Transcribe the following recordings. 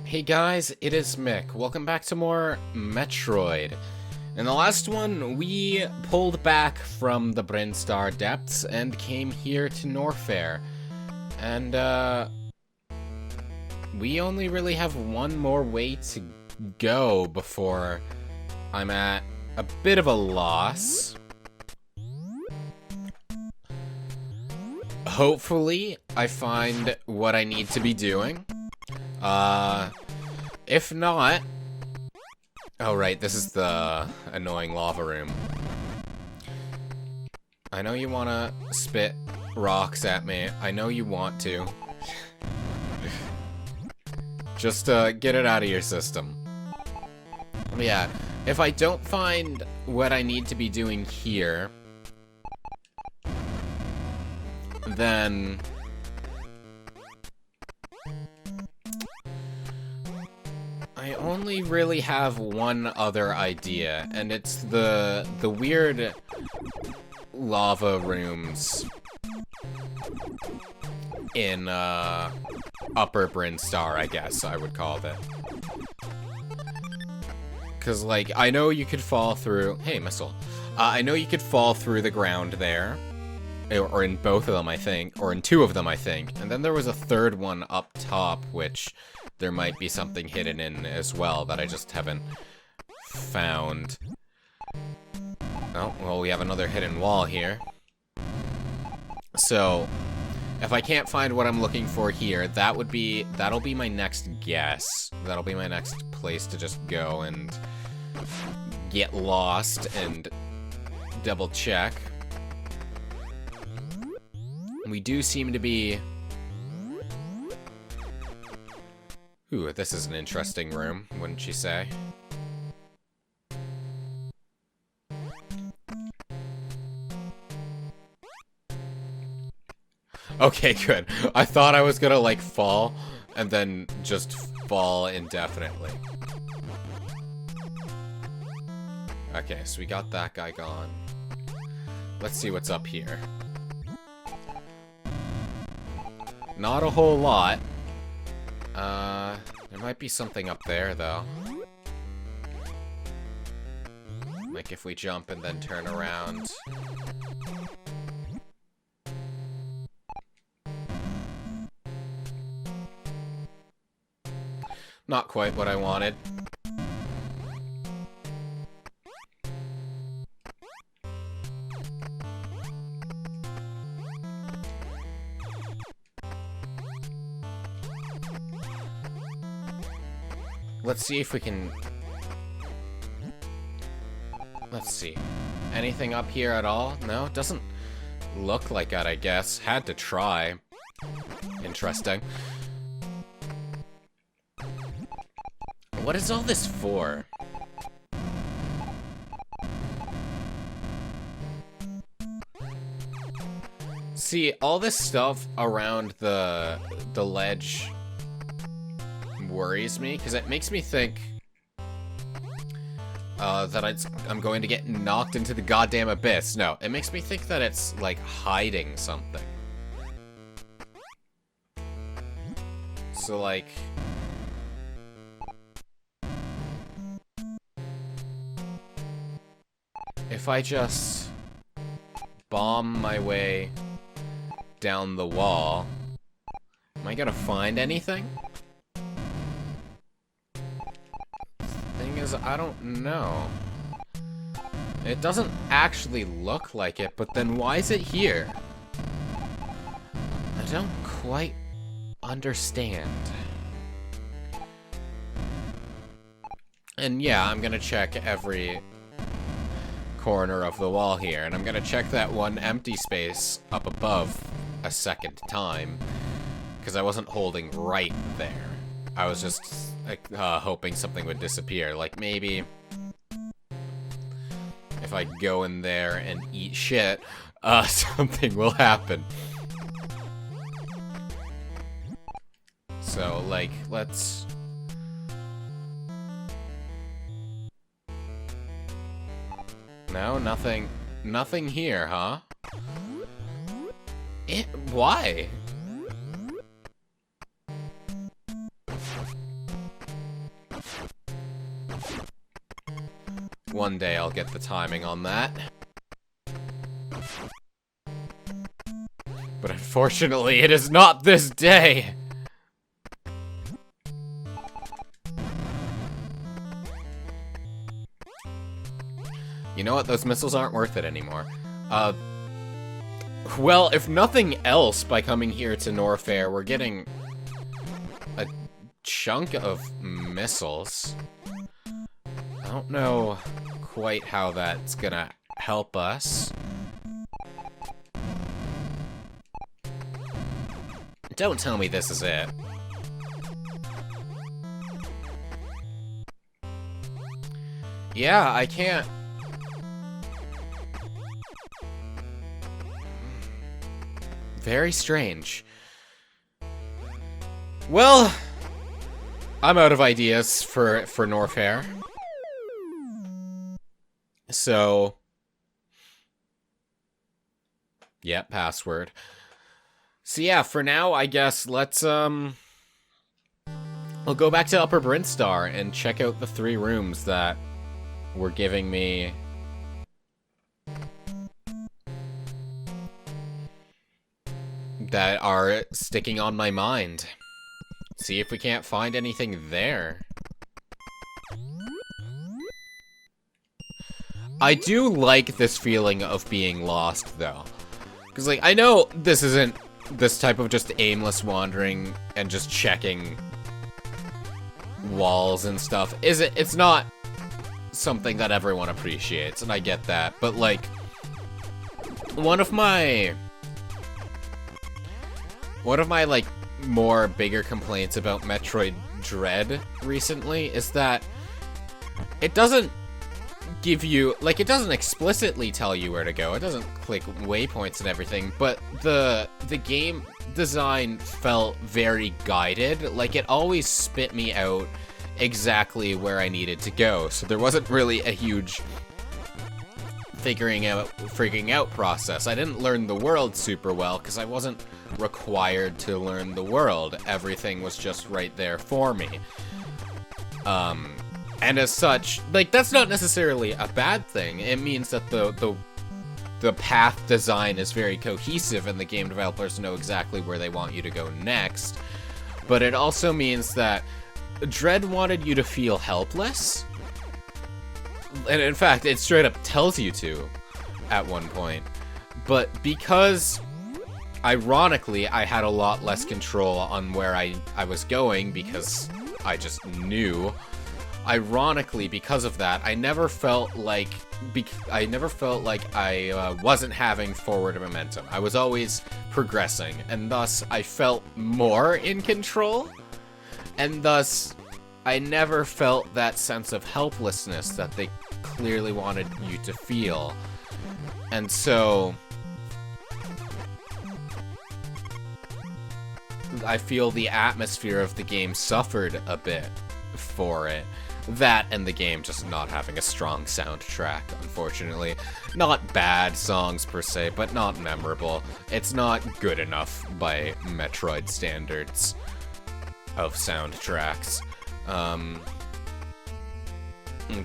Hey guys, it is Mick. Welcome back to more Metroid. In the last one, we pulled back from the Brinstar depths and came here to Norfair. And, we only really have one more way to go before I'm at a bit of a loss. Hopefully, I find what I need to be doing. If not... Oh, right, this is the annoying lava room. I know you want to spit rocks at me. I know you want to. Just, get it out of your system. Yeah, if I don't find what I need to be doing here, then... I only really have one other idea, and it's the weird lava rooms in Upper Brinstar, I guess I would call it. Cause like I know you could fall through. Hey, missile. I know you could fall through the ground there, or in both of them, I think, or in two of them, I think. And then there was a third one up top, which there might be something hidden in as well that I just haven't found. Oh, well, we have another hidden wall here. So, if I can't find what I'm looking for here, that'll be my next guess. That'll be my next place to just go and get lost and double check. We do seem to be... Ooh, this is an interesting room, wouldn't you say? Okay, good. I thought I was gonna, like, fall, and then just fall indefinitely. Okay, so we got that guy gone. Let's see what's up here. Not a whole lot. There might be something up there, though. Like if we jump and then turn around. Not quite what I wanted. Let's see if we can... Let's see. Anything up here at all? No, it doesn't look like it, I guess. Had to try. Interesting. What is all this for? See, all this stuff around the ledge worries me, because it makes me think that I'm going to get knocked into the goddamn abyss. No, it makes me think that it's, like, hiding something. So, like... if I just bomb my way down the wall, am I gonna find anything? Thing is, I don't know. It doesn't actually look like it, but then why is it here? I don't quite understand. And yeah, I'm gonna check every corner of the wall here, and I'm gonna check that one empty space up above a second time, because I wasn't holding right there. I was just like, hoping something would disappear. Like maybe if I go in there and eat shit, something will happen. So like, let's... No, nothing here, huh? Why? one day I'll get the timing on that. But unfortunately, it is not this day! You know what? Those missiles aren't worth it anymore. Well, if nothing else, by coming here to Norfair, we're getting a chunk of missiles. I don't know quite how that's gonna help us. Don't tell me this is it. Yeah, I can't... Very strange. Well, I'm out of ideas for Norfair. So, yeah, password. So yeah, for now, I guess let's we'll go back to Upper Brinstar and check out the 3 rooms that were giving me that are sticking on my mind. See if we can't find anything there. I do like this feeling of being lost, though. Because, like, I know this isn't this type of just aimless wandering and just checking walls and stuff. It's not something that everyone appreciates, and I get that. But, like, one of my, like, more bigger complaints about Metroid Dread recently is that it doesn't give you, like, it doesn't explicitly tell you where to go. It doesn't click waypoints and everything, but the game design felt very guided. Like, it always spit me out exactly where I needed to go. So there wasn't really a huge figuring out process. I didn't learn the world super well because I wasn't required to learn the world. Everything was just right there for me. And as such, like, that's not necessarily a bad thing. It means that the path design is very cohesive and the game developers know exactly where they want you to go next. But it also means that Dread wanted you to feel helpless. And in fact, it straight up tells you to at one point. But because, ironically, I had a lot less control on where I was going because I just knew. Ironically, because of that, I never felt like I wasn't having forward momentum. I was always progressing, and thus I felt more in control, and thus I never felt that sense of helplessness that they clearly wanted you to feel. And so I feel the atmosphere of the game suffered a bit for it. That and the game just not having a strong soundtrack, unfortunately. Not bad songs per se, but not memorable. It's not good enough by Metroid standards of soundtracks.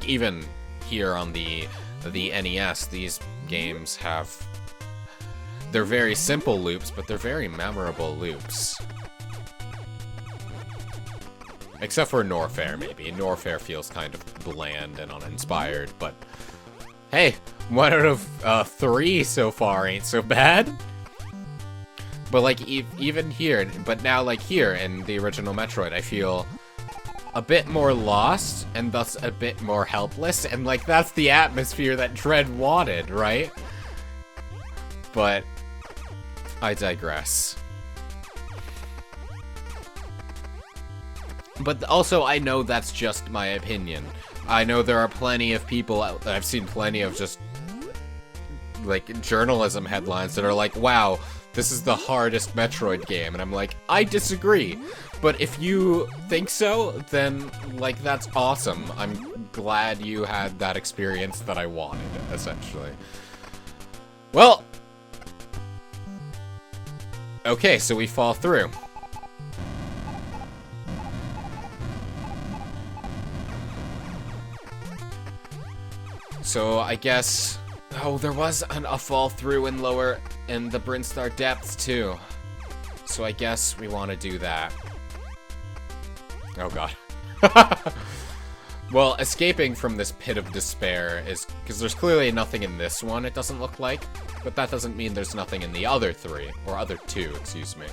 Even here on the NES, these games have... They're very simple loops, but they're very memorable loops. Except for Norfair, maybe. Norfair feels kind of bland and uninspired, but hey, 1 out of 3 so far ain't so bad. But like, even here, but now like here in the original Metroid, I feel a bit more lost and thus a bit more helpless, and like that's the atmosphere that Dread wanted, right? But I digress. But also, I know that's just my opinion. I know there are plenty of people out there, I've seen plenty of just, like, journalism headlines that are like, wow, this is the hardest Metroid game. And I'm like, I disagree. But if you think so, then, like, that's awesome. I'm glad you had that experience that I wanted, essentially. Well, okay, so we fall through. So I guess... Oh, there was a fall through in the Brinstar depths too. So I guess we want to do that. Oh god. Well, escaping from this pit of despair is... Because there's clearly nothing in this one, it doesn't look like. But that doesn't mean there's nothing in the other three. Or other two, excuse me.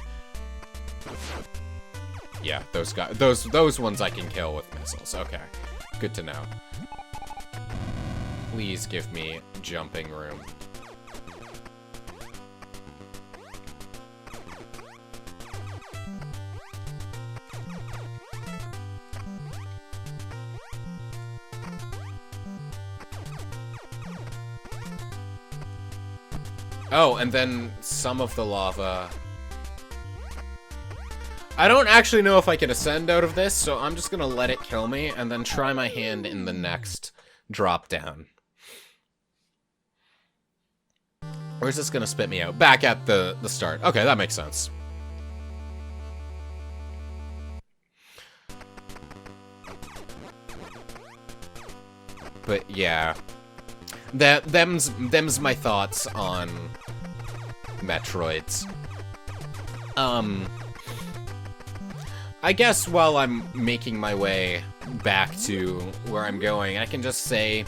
Yeah, those guys... Those ones I can kill with missiles. Okay. Good to know. Please give me jumping room. Oh, and then some of the lava... I don't actually know if I can ascend out of this, so I'm just gonna let it kill me, and then try my hand in the next drop down. Or is this gonna spit me out? Back at the start. Okay, that makes sense. But yeah. Them's my thoughts on Metroids. I guess while I'm making my way back to where I'm going, I can just say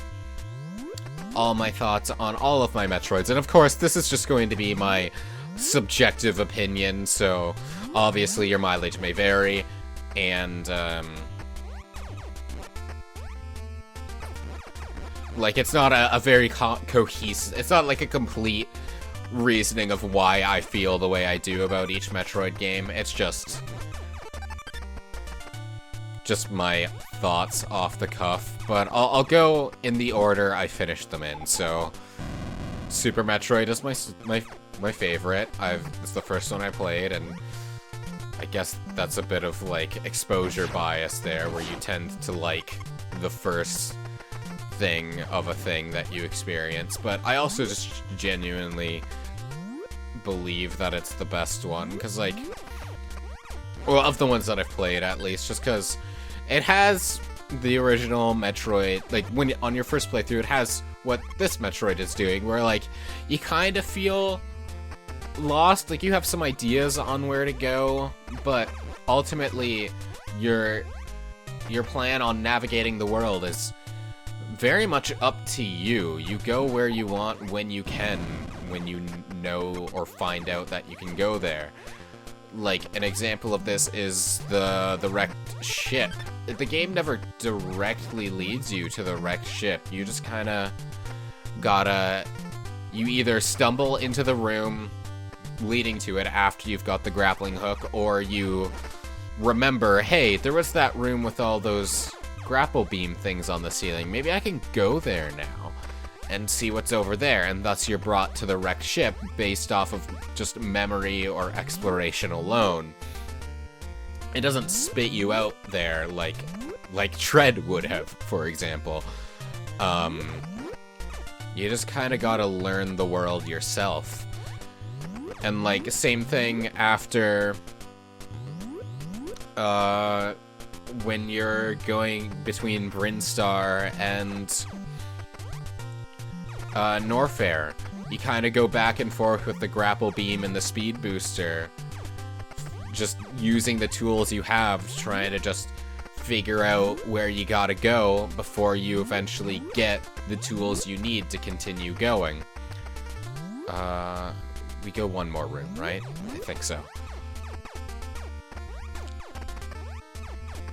all my thoughts on all of my Metroids. And of course, this is just going to be my subjective opinion, so obviously your mileage may vary, and, like, it's not a very cohesive, it's not like a complete reasoning of why I feel the way I do about each Metroid game. It's just my thoughts off the cuff, but I'll go in the order I finished them in. So Super Metroid is my favorite. It's the first one I played, and I guess that's a bit of like exposure bias there, where you tend to like the first thing of a thing that you experience. But I also just genuinely believe that it's the best one, because like, well, of the ones that I've played at least, just because it has the original Metroid, like, when on your first playthrough, it has what this Metroid is doing, where, like, you kind of feel lost, like, you have some ideas on where to go, but ultimately, your plan on navigating the world is very much up to you. You go where you want, when you can, when you know or find out that you can go there. Like, an example of this is the wrecked ship. The game never directly leads you to the wrecked ship. You just kind of gotta... You either stumble into the room leading to it after you've got the grappling hook, or you remember, hey, there was that room with all those grapple beam things on the ceiling. Maybe I can go there now and see what's over there, and thus you're brought to the wrecked ship based off of just memory or exploration alone. It doesn't spit you out there like Tread would have, for example. You just kind of gotta learn the world yourself. And like, same thing after when you're going between Brinstar and Norfair. You kind of go back and forth with the grapple beam and the speed booster, just using the tools you have, trying to just figure out where you gotta go before you eventually get the tools you need to continue going. We go one more room, right? I think so.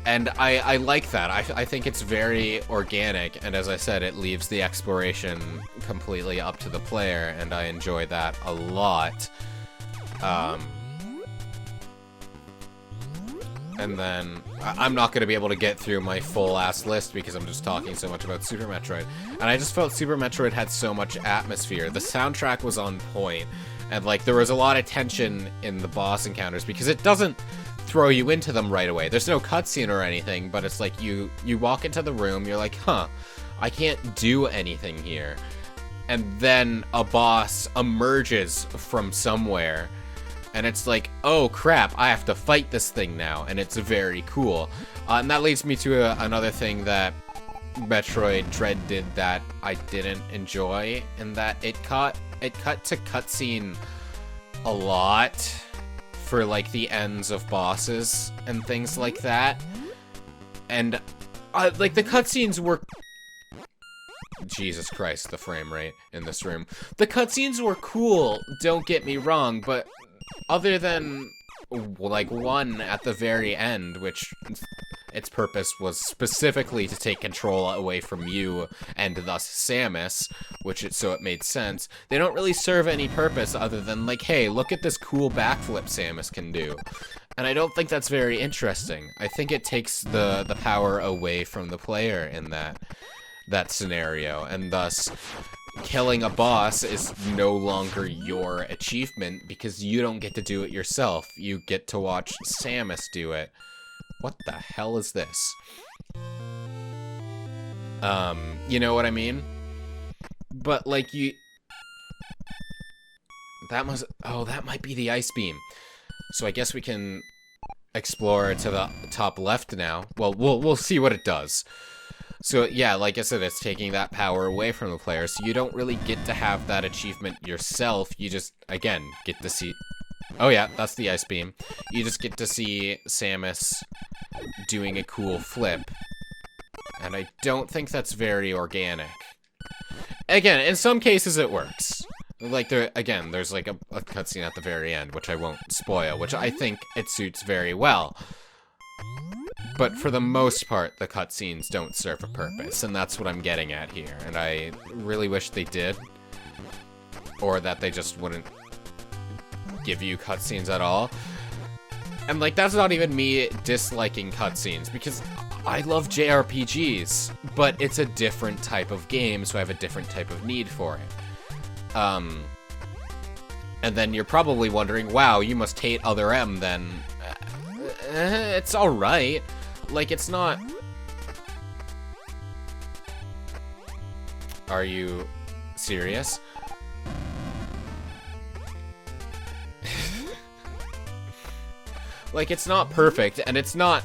And I like that. I think it's very organic, and as I said, it leaves the exploration completely up to the player, and I enjoy that a lot. And then, I'm not going to be able to get through my full-ass list because I'm just talking so much about Super Metroid. And I just felt Super Metroid had so much atmosphere. The soundtrack was on point, and like, there was a lot of tension in the boss encounters because it doesn't throw you into them right away. There's no cutscene or anything, but it's like you walk into the room, you're like, huh, I can't do anything here. And then a boss emerges from somewhere, and it's like, oh crap, I have to fight this thing now, and it's very cool. And that leads me to another thing that Metroid Dread did that I didn't enjoy, in that it cut to cutscene a lot for like the ends of bosses and things like that. And like the cutscenes were, Jesus Christ, the frame rate in this room. The cutscenes were cool, don't get me wrong, but other than like one at the very end, which its purpose was specifically to take control away from you and thus Samus, so it made sense. They don't really serve any purpose other than like, hey, look at this cool backflip Samus can do. And I don't think that's very interesting. I think it takes the power away from the player in that scenario, and thus killing a boss is no longer your achievement because you don't get to do it yourself. You get to watch Samus do it. What the hell is this? You know what I mean? But like that might be the ice beam. So I guess we can explore to the top left now. Well, we'll see what it does. So yeah, like I said, it's taking that power away from the player, so you don't really get to have that achievement yourself. You just, again, get to see... Oh yeah, that's the ice beam. You just get to see Samus doing a cool flip. And I don't think that's very organic. Again, in some cases it works. Like, there's like a cutscene at the very end, which I won't spoil, which I think it suits very well. But for the most part, the cutscenes don't serve a purpose, and that's what I'm getting at here. And I really wish they did. Or that they just wouldn't give you cutscenes at all. And like, that's not even me disliking cutscenes, because I love JRPGs, but it's a different type of game, so I have a different type of need for it. And then you're probably wondering, wow, you must hate Other M then. It's alright. Like, it's not... Are you serious? Like, it's not perfect, and it's not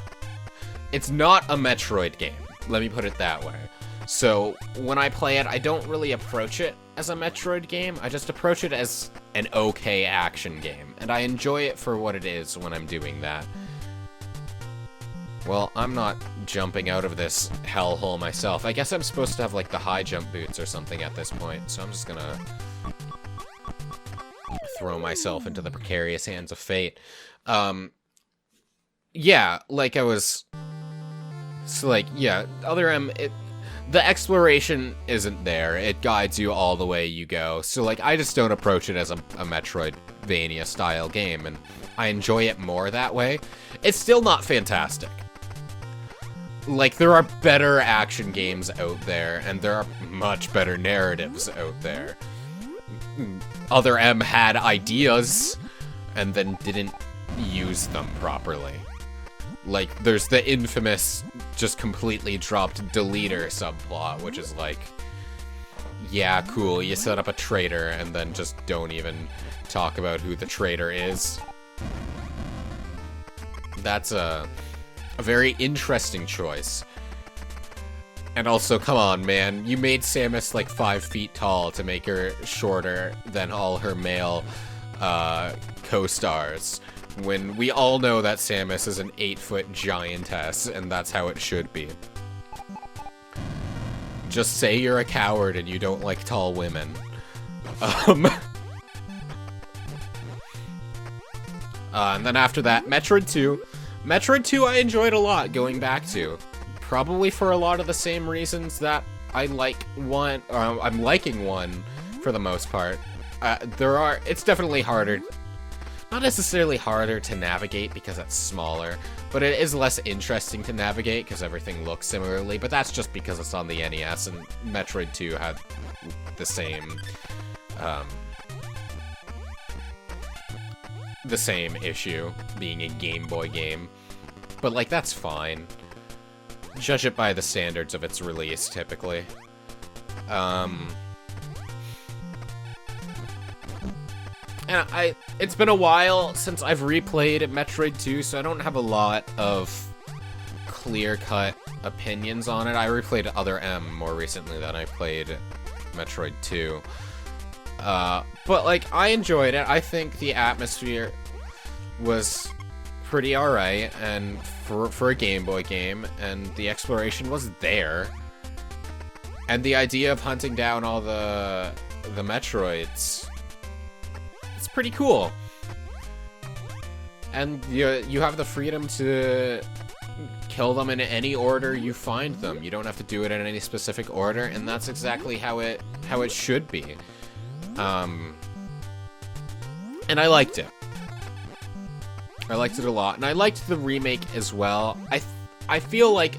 a Metroid game. Let me put it that way. So, when I play it, I don't really approach it as a Metroid game. I just approach it as an okay action game, and I enjoy it for what it is when I'm doing that. Well, I'm not jumping out of this hellhole myself. I guess I'm supposed to have, like, the high jump boots or something at this point, so I'm just gonna throw myself into the precarious hands of fate. Yeah, like I was... So, like, yeah, Other M, the exploration isn't there. It guides you all the way you go. So, like, I just don't approach it as a Metroidvania-style game, and I enjoy it more that way. It's still not fantastic. Like, there are better action games out there, and there are much better narratives out there. Other M had ideas, and then didn't use them properly. Like, there's the infamous, just completely dropped deleter subplot, which is like, yeah, cool, you set up a traitor, and then just don't even talk about who the traitor is. That's a very interesting choice. And also, come on, man, you made Samus like 5 feet tall to make her shorter than all her male co-stars, when we all know that Samus is an 8-foot giantess, and that's how it should be. Just say you're a coward and you don't like tall women. And then after that, Metroid 2. Metroid 2 I enjoyed a lot going back to. Probably for a lot of the same reasons that I like 1, or I'm liking 1 for the most part. It's definitely harder. Not necessarily harder to navigate because it's smaller, but it is less interesting to navigate because everything looks similarly, but that's just because it's on the NES, and Metroid 2 had the same issue, being a Game Boy game. But, like, that's fine. Judge it by the standards of its release, typically. And it's been a while since I've replayed Metroid 2, so I don't have a lot of clear-cut opinions on it. I replayed Other M more recently than I played Metroid 2. But, like, I enjoyed it. I think the atmosphere was pretty alright, and for a Game Boy game, and the exploration was there. And the idea of hunting down all the Metroids, it's pretty cool. And you have the freedom to kill them in any order you find them. You don't have to do it in any specific order, and that's exactly how it should be. And I liked it. I liked it a lot, and I liked the remake as well. I feel like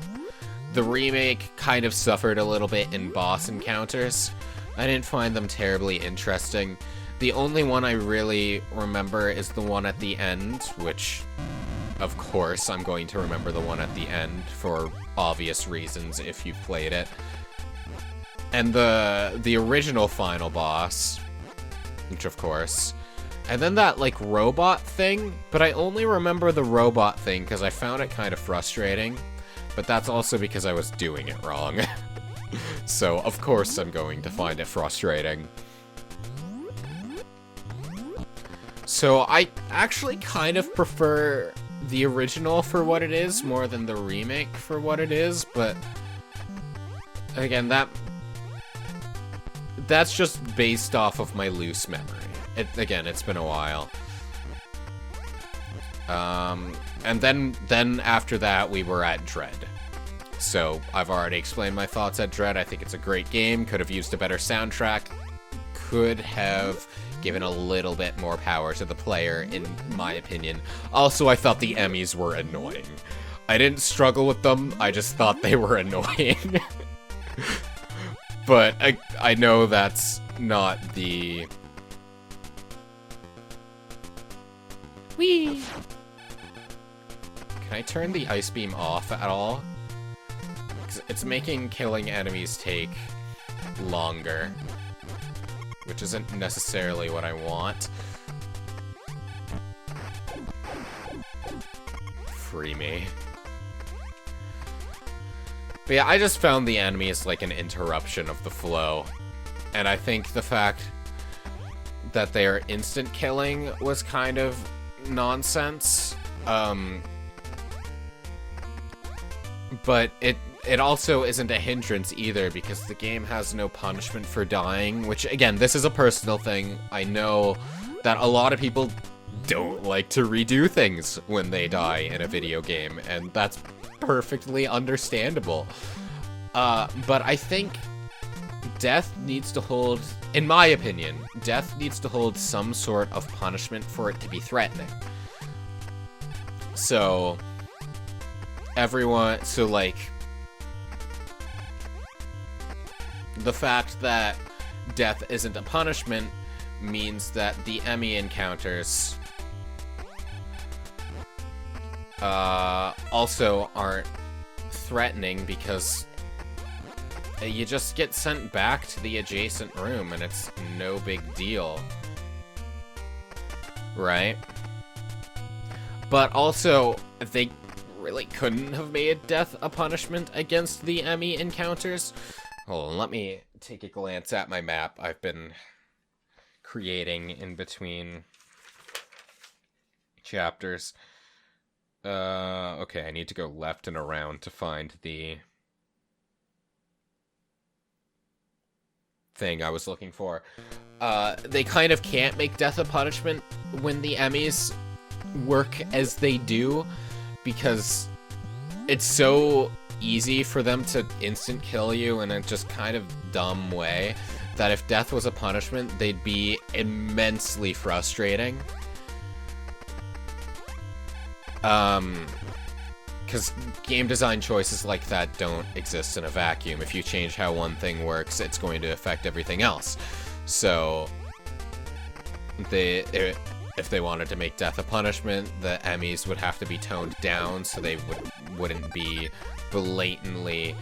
the remake kind of suffered a little bit in boss encounters. I didn't find them terribly interesting. The only one I really remember is the one at the end, which, of course, I'm going to remember the one at the end for obvious reasons if you've played it. And the original final boss, which of course, and then that, like, robot thing, but I only remember the robot thing because I found it kind of frustrating, but that's also because I was doing it wrong. So, of course I'm going to find it frustrating. So, I actually kind of prefer the original for what it is more than the remake for what it is, but again, that's just based off of my loose memory. Again, it's been a while. And then after that, we were at Dread. So, I've already explained my thoughts at Dread. I think it's a great game, could have used a better soundtrack, could have given a little bit more power to the player, in my opinion. Also, I thought the Emmys were annoying. I didn't struggle with them, I just thought they were annoying. But I know that's not the... Whee! Can I turn the ice beam off at all? 'Cause it's making killing enemies take longer, which isn't necessarily what I want. Free me. But yeah, I just found the enemies like an interruption of the flow. And I think the fact that they are instant killing was kind of nonsense. But it also isn't a hindrance either, because the game has no punishment for dying, which, again, this is a personal thing. I know that a lot of people don't like to redo things when they die in a video game, and that's perfectly understandable. But I think death needs to hold, in my opinion, death needs to hold some sort of punishment for it to be threatening. So, like, the fact that death isn't a punishment means that the Emmy encounters also aren't threatening, because you just get sent back to the adjacent room and it's no big deal. Right? But also, they really couldn't have made death a punishment against the Emmy encounters. Hold on, let me take a glance at my map I've been creating in between chapters. Okay, I need to go left and around to find the thing I was looking for. They kind of can't make death a punishment when the Emmys work as they do, because it's so easy for them to instant kill you in a just kind of dumb way that if death was a punishment, they'd be immensely frustrating. Because game design choices like that don't exist in a vacuum. If you change how one thing works, it's going to affect everything else. So, if they wanted to make death a punishment, the Emmys would have to be toned down so they wouldn't be blatantly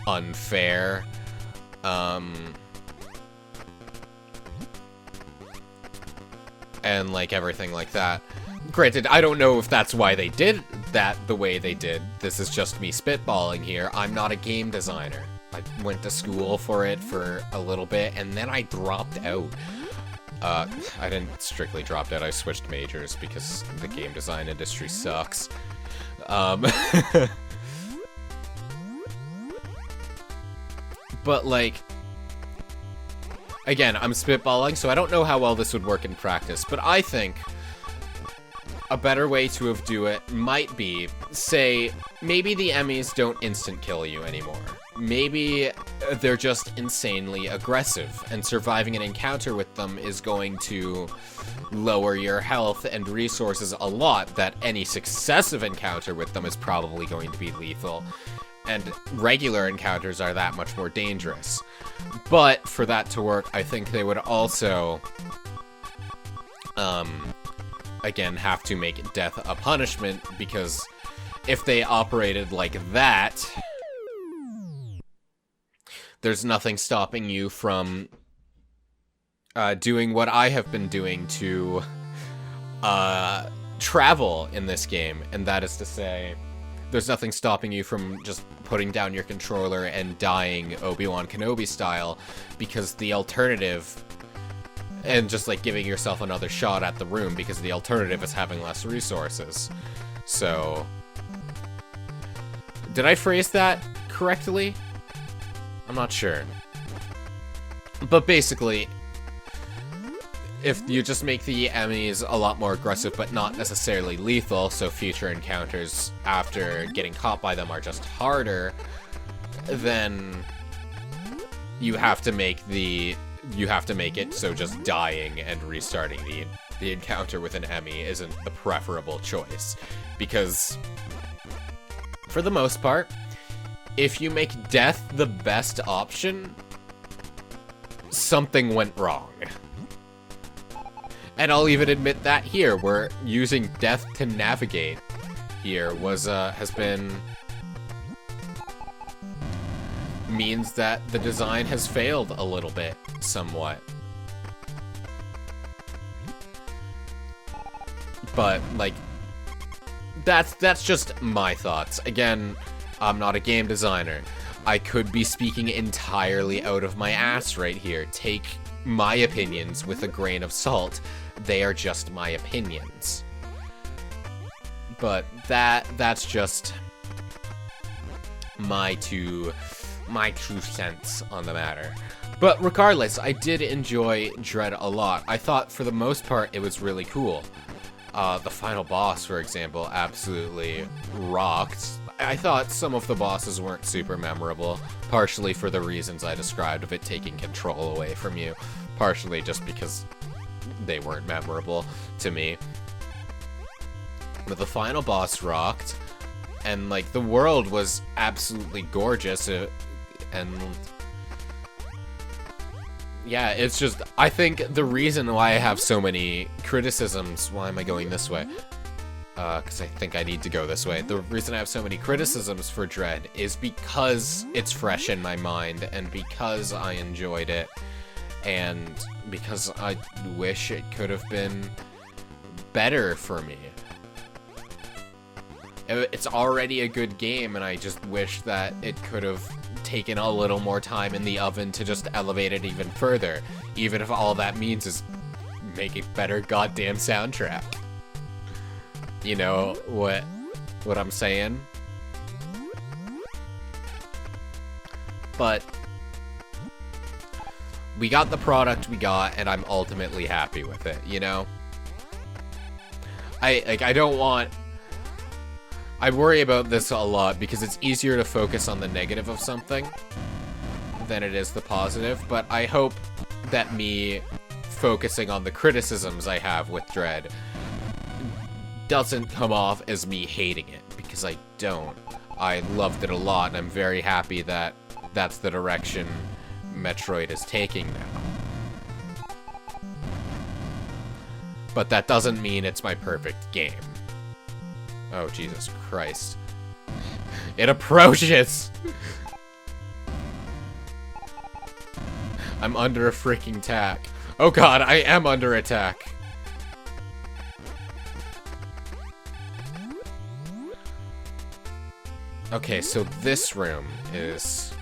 unfair. And like everything like that. Granted, I don't know if that's why they did that the way they did. This is just me spitballing here. I'm not a game designer. I went to school for it for a little bit, and then I dropped out. I didn't strictly drop out, I switched majors because the game design industry sucks. But, like, again, I'm spitballing, so I don't know how well this would work in practice, but I think a better way to have do it might be, say, maybe the Emmys don't instant kill you anymore. Maybe they're just insanely aggressive, and surviving an encounter with them is going to lower your health and resources a lot, that any successive encounter with them is probably going to be lethal. And regular encounters are that much more dangerous. But for that to work, I think they would also, again, have to make death a punishment, because if they operated like that, there's nothing stopping you from doing what I have been doing to travel in this game, and that is to say, there's nothing stopping you from just putting down your controller and dying Obi-Wan Kenobi style, because the alternative, and just like giving yourself another shot at the room, because the alternative is having less resources. So, did I phrase that correctly? I'm not sure. But basically, if you just make the Emmys a lot more aggressive, but not necessarily lethal, so future encounters after getting caught by them are just harder, then you have to make it so just dying and restarting the encounter with an Emmy isn't the preferable choice. Because, for the most part, if you make death the best option, something went wrong. And I'll even admit that here, where using death to navigate here means that the design has failed a little bit, somewhat. But, like, that's just my thoughts. Again, I'm not a game designer. I could be speaking entirely out of my ass right here. Take my opinions with a grain of salt. They are just my opinions. But that's just my two cents on the matter. But regardless, I did enjoy Dread a lot. I thought for the most part it was really cool. The final boss, for example, absolutely rocked. I thought some of the bosses weren't super memorable, partially for the reasons I described of it taking control away from you, partially just because they weren't memorable to me. But the final boss rocked, and like the world was absolutely gorgeous, and yeah, it's just, I think the reason why I have so many criticisms, why am I going this way? Because I think I need to go this way. The reason I have so many criticisms for Dread is because it's fresh in my mind, and because I enjoyed it, and because I wish it could have been better for me. It's already a good game, and I just wish that it could have taken a little more time in the oven to just elevate it even further, even if all that means is make a better goddamn soundtrack. You know what I'm saying? But we got the product we got, and I'm ultimately happy with it, you know? I worry about this a lot because it's easier to focus on the negative of something than it is the positive, but I hope that me focusing on the criticisms I have with Dread doesn't come off as me hating it, because I don't. I loved it a lot, and I'm very happy that that's the direction Metroid is taking now. But that doesn't mean it's my perfect game. Oh, Jesus Christ. It approaches! I'm under a freaking attack. Oh god, I am under attack. Okay, so this room is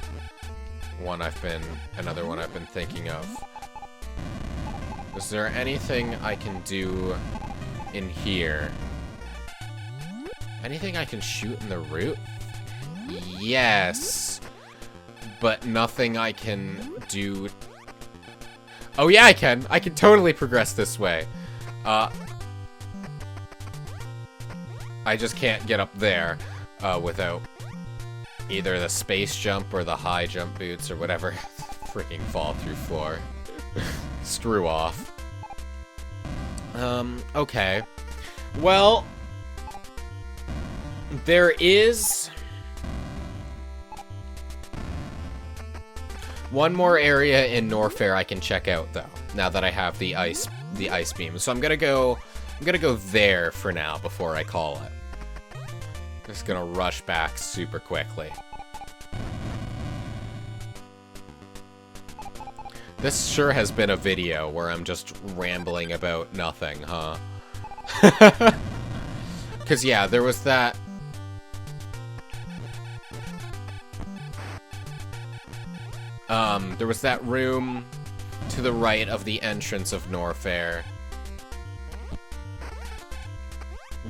another one I've been thinking of. Is there anything I can do in here? Anything I can shoot in the root? Yes. But nothing I can do... Oh yeah, I can. I can totally progress this way. I just can't get up there without either the space jump or the high jump boots or whatever. Freaking fall through floor. Screw off. Okay. Well, there is one more area in Norfair I can check out though, now that I have the ice beam. So I'm gonna go there for now before I call it. Just gonna rush back super quickly. This sure has been a video where I'm just rambling about nothing, huh? Cause yeah, there was that... there was that room to the right of the entrance of Norfair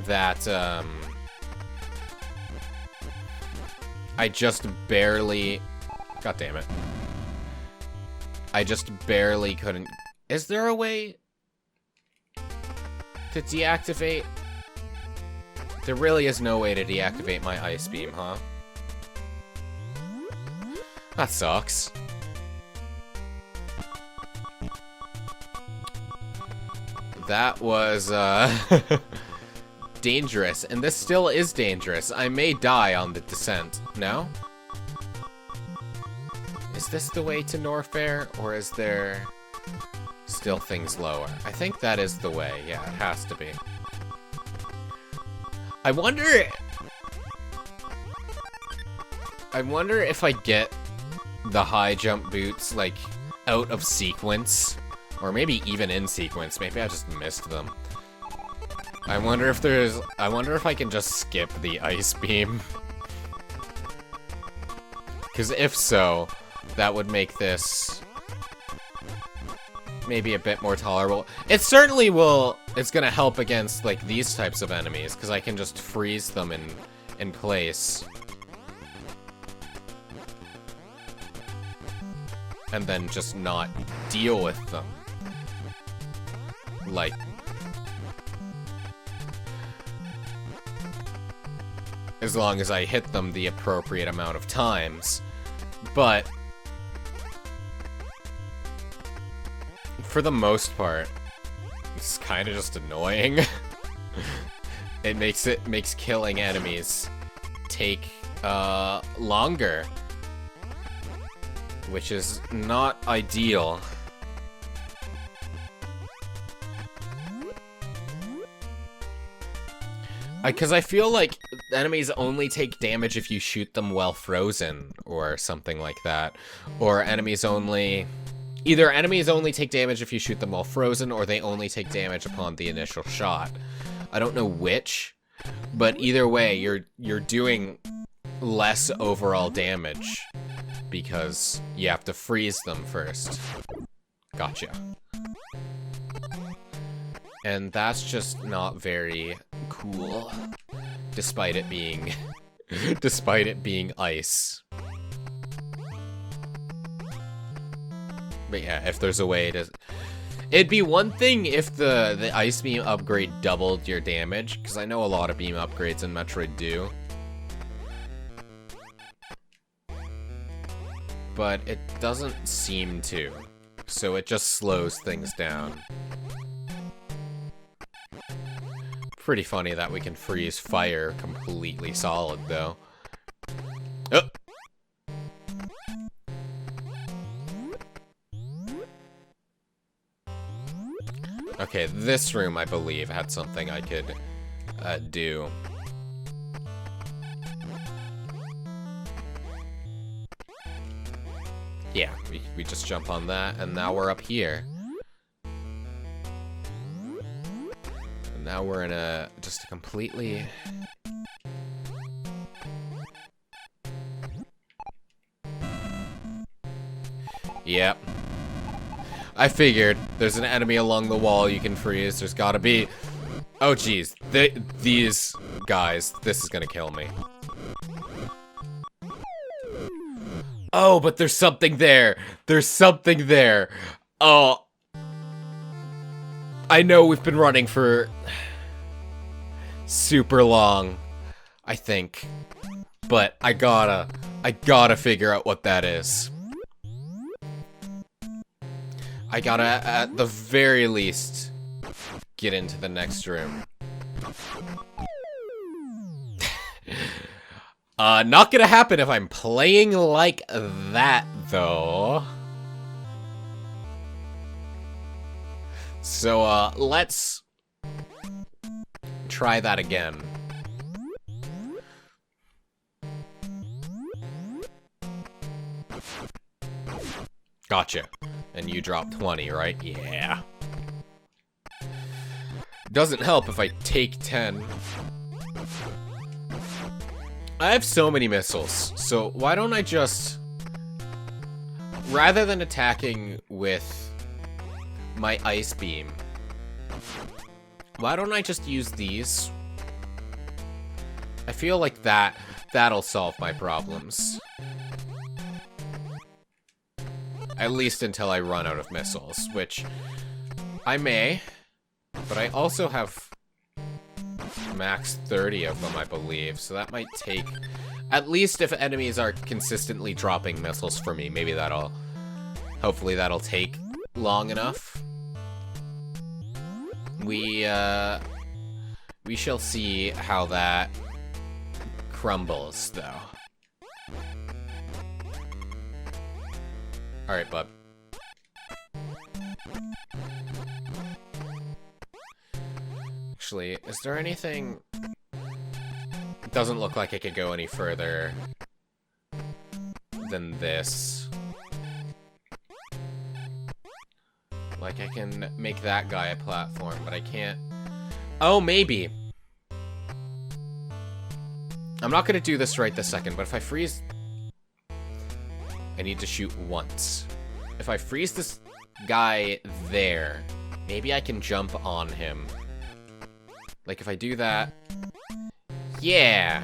that, I just barely... God damn it. I just barely couldn't... Is there a way to deactivate? There really is no way to deactivate my ice beam, huh? That sucks. That was, dangerous, and this still is dangerous. I may die on the descent. No? Is this the way to Norfair, or is there still things lower? I think that is the way. Yeah, it has to be. I wonder if I get the high jump boots, like, out of sequence, or maybe even in sequence. Maybe I just missed them. I wonder if I can just skip the ice beam. Because if so, that would make this maybe a bit more tolerable. It certainly will, it's gonna help against, like, these types of enemies, because I can just freeze them in place. And then just not deal with them. Like... as long as I hit them the appropriate amount of times. But... for the most part, it's kind of just annoying. It makes killing enemies take, longer. Which is not ideal. Because I feel like enemies only take damage if you shoot them while frozen, or something like that. Or enemies only... either enemies only take damage if you shoot them while frozen, or they only take damage upon the initial shot. I don't know which, but either way, you're doing less overall damage, because you have to freeze them first. Gotcha. And that's just not very cool, despite it being ice. But yeah, if there's a way to... it'd be one thing if the ice beam upgrade doubled your damage, because I know a lot of beam upgrades in Metroid do. But it doesn't seem to, so it just slows things down. Pretty funny that we can freeze fire completely solid, though. Oh! Okay, this room, I believe, had something I could do. Yeah, we just jump on that, and now we're up here. And now we're in just a completely... Yep. I figured. There's an enemy along the wall you can freeze. There's gotta be... Oh, jeez. These guys. This is gonna kill me. Oh, but there's something there. There's something there. Oh. I know we've been running for... super long. I think. But I gotta figure out what that is. I gotta, at the very least, get into the next room. Not gonna happen if I'm playing like that, though. So, let's try that again. Gotcha. And you drop 20, right? Yeah. Doesn't help if I take 10. I have so many missiles, so why don't I just... Rather than attacking with my ice beam, why don't I just use these? I feel like that'll solve my problems. At least until I run out of missiles, which I may, but I also have max 30 of them, I believe, so that might take... At least if enemies are consistently dropping missiles for me, maybe that'll... Hopefully that'll take long enough. We shall see how that crumbles, though. Alright, bud. Actually, is there anything... It doesn't look like I could go any further than this. Like, I can make that guy a platform, but I can't... Oh, maybe! I'm not gonna do this right this second, but if I freeze... I need to shoot once. If I freeze this guy there, maybe I can jump on him. Like, if I do that... Yeah!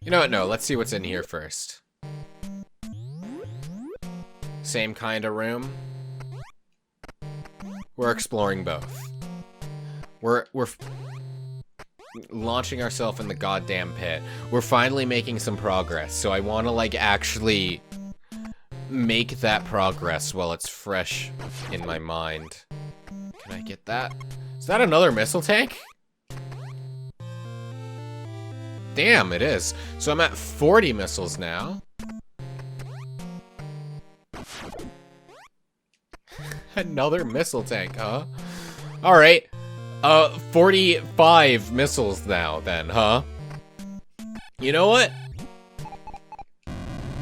You know what? No, let's see what's in here first. Same kind of room. We're exploring both. We're launching ourselves in the goddamn pit. We're finally making some progress, so I want to, like, actually make that progress while it's fresh in my mind. Can I get that? Is that another missile tank? Damn, it is. So I'm at 40 missiles now. Another missile tank, huh? Alright. 45 missiles now, then, huh? You know what?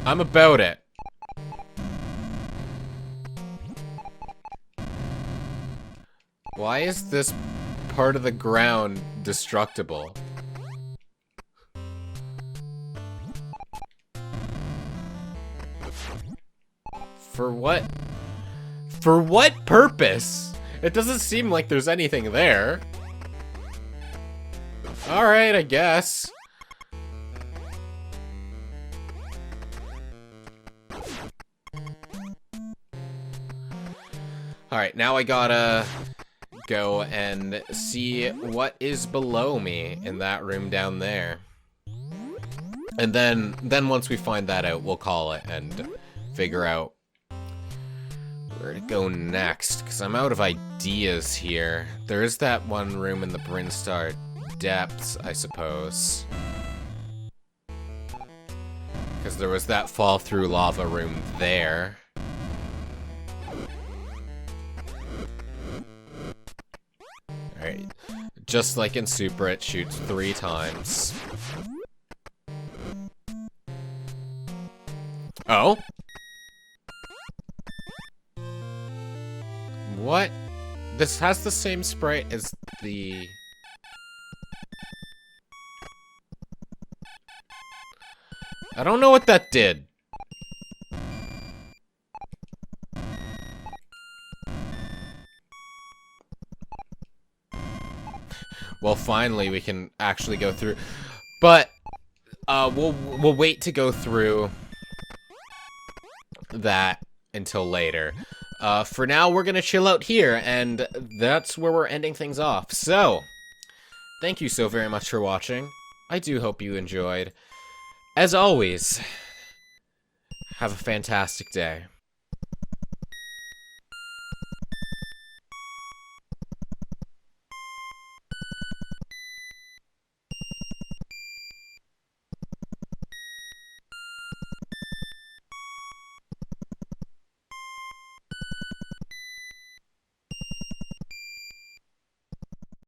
I'm about it. Why is this part of the ground destructible? For what? For what purpose? It doesn't seem like there's anything there. Alright, I guess. Alright, now I gotta go and see what is below me in that room down there. And then once we find that out, we'll call it and figure out where to go next, because I'm out of ideas here. There is that one room in the Brinstar Depths, I suppose. Because there was that fall-through lava room there. Alright. Just like in Super, it shoots 3 times. Oh? What? This has the same sprite as the... I don't know what that did. Well, finally we can actually go through. But we'll wait to go through that until later. For now, we're gonna chill out here, and that's where we're ending things off. So, thank you so very much for watching. I do hope you enjoyed. As always, have a fantastic day.